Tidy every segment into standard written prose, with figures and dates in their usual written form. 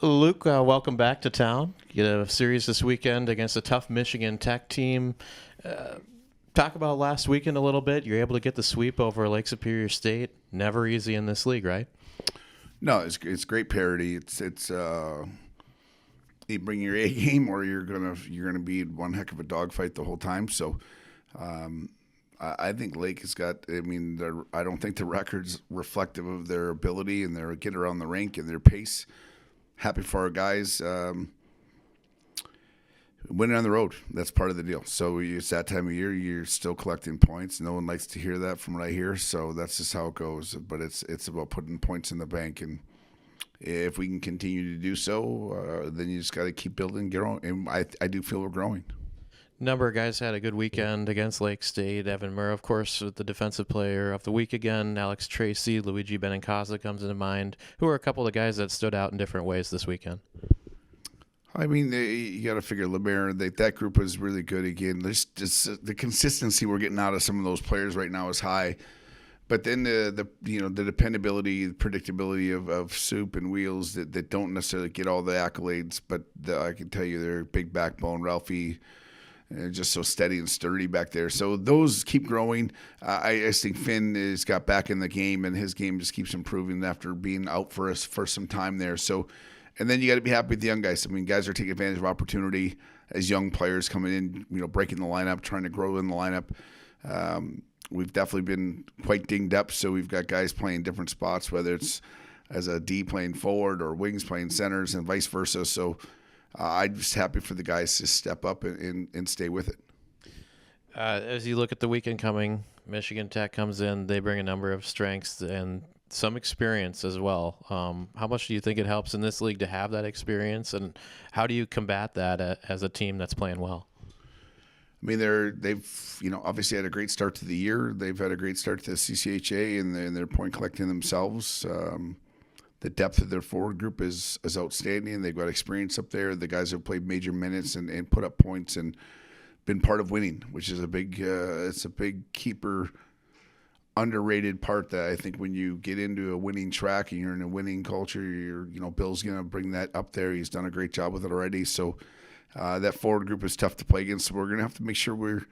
Luke, welcome back to town. You get a series this weekend against a tough Michigan Tech team. Uh, Talk about last weekend a little bit. You're able to get the sweep over Lake Superior State. Never easy in this league, right? No, it's great parity. It's you bring your A game or you're gonna be one heck of a dogfight the whole time. So I think Lake has got. I mean, I don't think the record's reflective of their ability and their get around the rink and their pace. Happy for our guys. Winning on the road, that's part of the deal. So it's that time of year, you're still collecting points. No one likes to hear that from what I hear. So that's just how it goes. But it's about putting points in the bank, and if we can continue to do so, then you just got to keep building, growing. And I do feel we're growing. Number of guys had a good weekend against Lake State. Evan Murr, of course, the defensive player of the week again. Alex Tracy, Luigi Benincasa comes into mind. Who are a couple of the guys that stood out in different ways this weekend? I mean, you got to figure Lemaire. That group was really good again. There's just the consistency we're getting out of some of those players right now is high, but then the dependability, the predictability of Soup and Wheels that don't necessarily get all the accolades, but I can tell you they're big backbone. Ralphie, just so steady and sturdy back there. So those keep growing. I just think Finn has got back in the game, and his game just keeps improving after being out for us for some time there. So. And then you got to be happy with the young guys. I mean, guys are taking advantage of opportunity as young players coming in, breaking the lineup, trying to grow in the lineup. We've definitely been quite dinged up, so we've got guys playing different spots, whether it's as a D playing forward or wings playing centers and vice versa. So I'm just happy for the guys to step up and stay with it. As you look at the weekend coming, Michigan Tech comes in. They bring a number of strengths and some experience as well. How much do you think it helps in this league to have that experience, and how do you combat that as a team that's playing well? I mean, they've obviously had a great start to the year. They've had a great start to the CCHA, and they're point collecting themselves. The depth of their forward group is outstanding. They've got experience up there. The guys have played major minutes and put up points and been part of winning, which is a big keeper. Underrated part that I think when you get into a winning track and you're in a winning culture, Bill's going to bring that up there. He's done a great job with it already. So that forward group is tough to play against. So we're going to have to make sure we're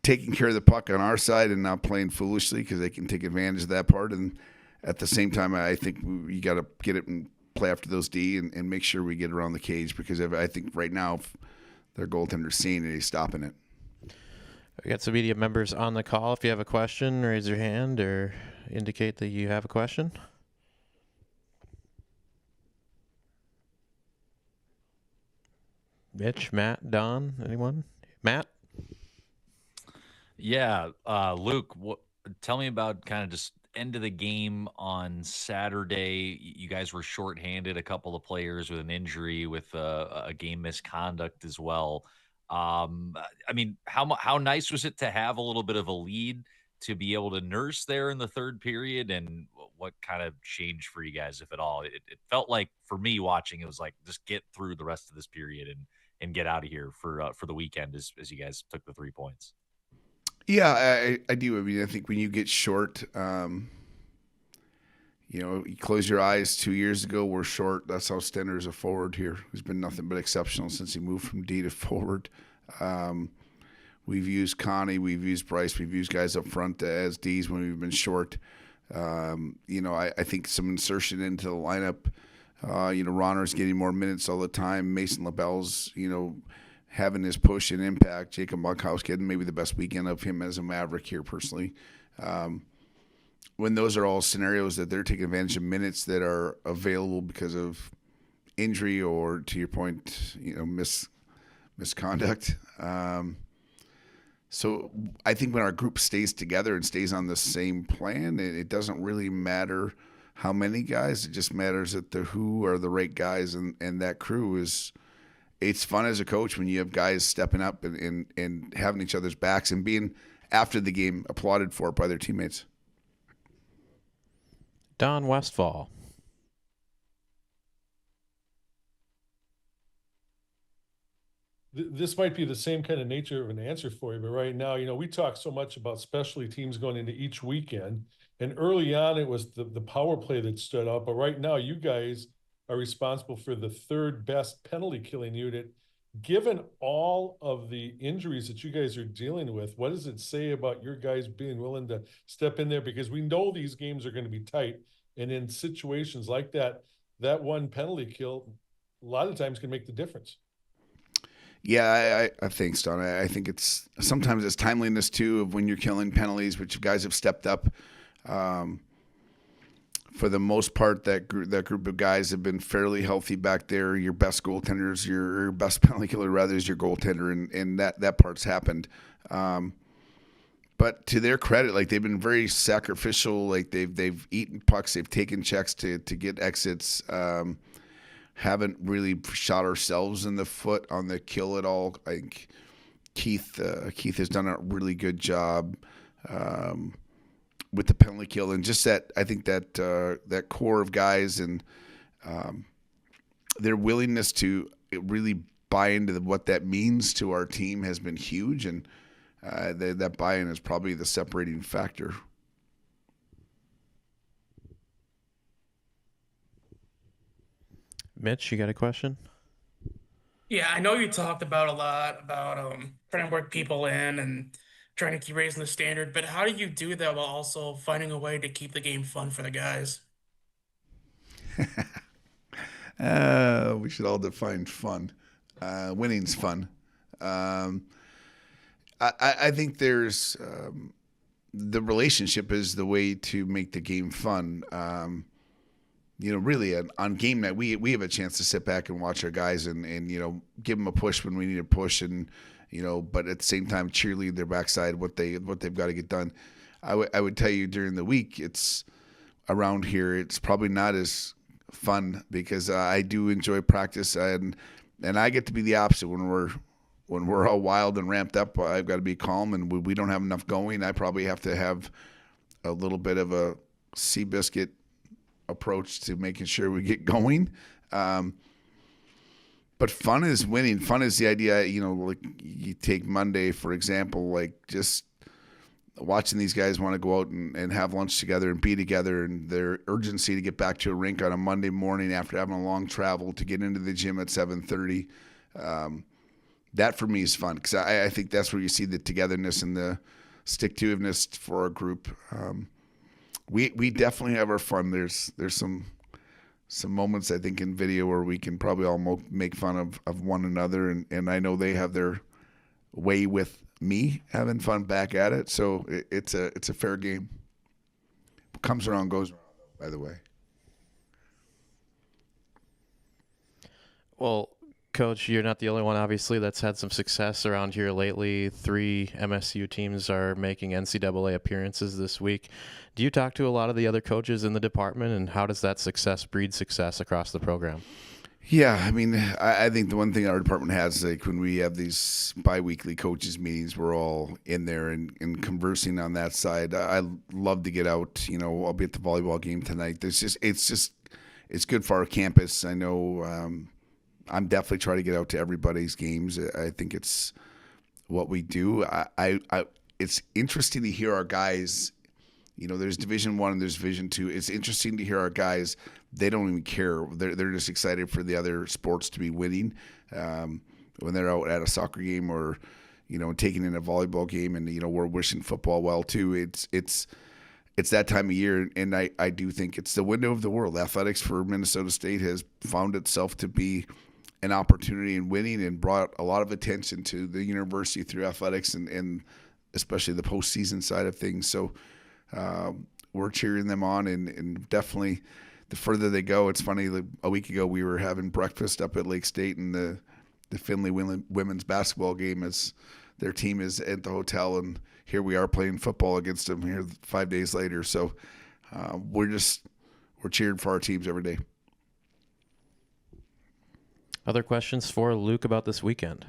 taking care of the puck on our side and not playing foolishly because they can take advantage of that part. And at the same time, I think you got to get it and play after those D and make sure we get around the cage because I think right now their goaltender's seeing it, he's stopping it. We got some media members on the call. If you have a question, raise your hand or indicate that you have a question. Mitch, Matt, Don, anyone? Matt? Yeah, Luke, tell me about kind of just end of the game on Saturday. You guys were shorthanded, a couple of players with an injury, with a game misconduct as well. I mean, how nice was it to have a little bit of a lead to be able to nurse there in the third period, and what kind of changed for you guys, if at all? It felt like for me watching, it was like just get through the rest of this period and get out of here for the weekend as you guys took the 3 points. Yeah, I do. I mean, I think when you get short, you close your eyes 2 years ago, we're short. That's how Stenner's a forward here. He's been nothing but exceptional since he moved from D to forward. We've used Connie, we've used Bryce, we've used guys up front as Ds when we've been short. I think some insertion into the lineup. Ronner's getting more minutes all the time. Mason LaBelle's, having his push and impact. Jacob Monkhouse getting maybe the best weekend of him as a Maverick here personally. When those are all scenarios that they're taking advantage of minutes that are available because of injury or, to your point, misconduct. So I think when our group stays together and stays on the same plan, it doesn't really matter how many guys. It just matters that who are the right guys, and that crew is. It's fun as a coach when you have guys stepping up and having each other's backs and being after the game applauded for it by their teammates. Don this might be the same kind of nature of an answer for you, but right now, we talk so much about specialty teams going into each weekend, and early on it was the power play that stood out, but right now you guys are responsible for the third best penalty killing unit. Given all of the injuries that you guys are dealing with, what does it say about your guys being willing to step in there? Because we know these games are going to be tight, and in situations like that, that one penalty kill a lot of times can make the difference. Yeah, I think, Don. I think sometimes it's timeliness too of when you're killing penalties, which you guys have stepped up. For the most part, that group of guys have been fairly healthy back there. Your best goaltenders, your best penalty killer rather is your goaltender, and that part's happened. But to their credit, like they've been very sacrificial. Like they've eaten pucks, they've taken checks to get exits. Haven't really shot ourselves in the foot on the kill at all. I think Keith has done a really good job with the penalty kill, and just that I think that core of guys and their willingness to really buy into what that means to our team has been huge, and that buy-in is probably the separating factor. Mitch, you got a question? Yeah, I know you talked about a lot about trying to work people in and trying to keep raising the standard, but how do you do that while also finding a way to keep the game fun for the guys? We should all define fun. Winning's fun. I think there's the relationship is the way to make the game fun. Really on game night, we have a chance to sit back and watch our guys and give them a push when we need a push, and but at the same time cheerlead their backside what they've got to get done. I would tell you during the week, it's around here, it's probably not as fun because I do enjoy practice, and I get to be the opposite when we're all wild and ramped up. I've got to be calm, and we don't have enough going. I probably have to have a little bit of a Seabiscuit approach to making sure we get going. But fun is winning. Fun is the idea, like you take Monday, for example, like just watching these guys want to go out and have lunch together and be together, and their urgency to get back to a rink on a Monday morning after having a long travel to get into the gym at 7:30. That for me is fun because I think that's where you see the togetherness and the stick-to-itiveness for our group. We definitely have our fun. There's some moments I think in video where we can probably all make fun of one another, and I know they have their way with me having fun back at it. So it's a fair game. What comes around goes around, by the way. Well, Coach, you're not the only one, obviously, that's had some success around here lately. 3 MSU teams are making NCAA appearances this week. Do you talk to a lot of the other coaches in the department, and how does that success breed success across the program? Yeah, I mean, I think the one thing our department has, like when we have these biweekly coaches meetings, we're all in there and conversing on that side. I love to get out. I'll be at the volleyball game tonight. It's good for our campus. I know. I'm definitely trying to get out to everybody's games. I think it's what we do. It's interesting to hear our guys. There's Division I and there's Division II. It's interesting to hear our guys. They don't even care. They're just excited for the other sports to be winning. When they're out at a soccer game or, taking in a volleyball game, and we're wishing football well too. It's that time of year, and I do think it's the window of the world. Athletics for Minnesota State has found itself to be an opportunity in winning and brought a lot of attention to the university through athletics and especially the postseason side of things. So we're cheering them on, and definitely the further they go. It's funny, like a week ago we were having breakfast up at Lake State, and the Finley women's basketball game as their team is at the hotel, and here we are playing football against them here 5 days later. So we're cheering for our teams every day. Other questions for Luke about this weekend?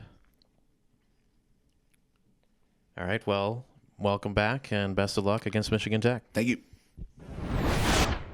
All right, well, welcome back and best of luck against Michigan Tech. Thank you.